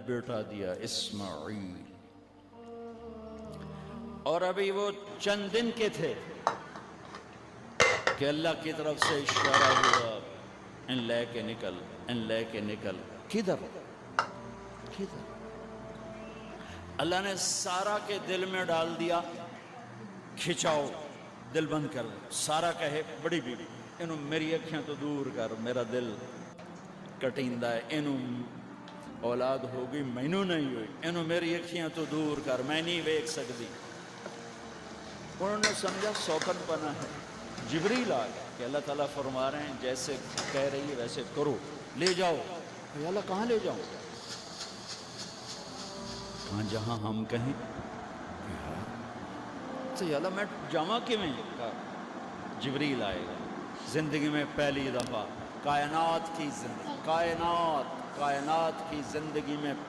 بیٹا دیا اسماعیل، اور ابھی وہ چند دن کے تھے کہ اللہ کی طرف سے اشارہ ہوا، ان لے کے نکل، ان لے کے نکل۔ کدھر کدھر؟ اللہ نے سارا کے دل میں ڈال دیا، کھچاؤ، دل بند کر دے۔ سارا کہے بڑی بیوی، انہوں میری اکھیاں تو دور کر، میرا دل کٹیندہ ہے، انہوں اولاد ہوگی مینوں نہیں ہوئی، انہوں میری اکھیاں تو دور کر، میں نہیں ویکھ سکتی۔ انہوں نے سمجھا سوکن پنا ہے۔ جبریل آ گیا کہ اللہ تعالیٰ فرما رہے ہیں جیسے کہہ رہی ہے ویسے کرو، لے جاؤ۔ یا اللہ کہاں لے جاؤں؟ کہاں جہاں ہم کہیں۔ تو یا اللہ میں جامع کیویں؟ جبریل آئے گا زندگی میں پہلی دفعہ، کائنات کی زندگی، کائنات کی زندگی میں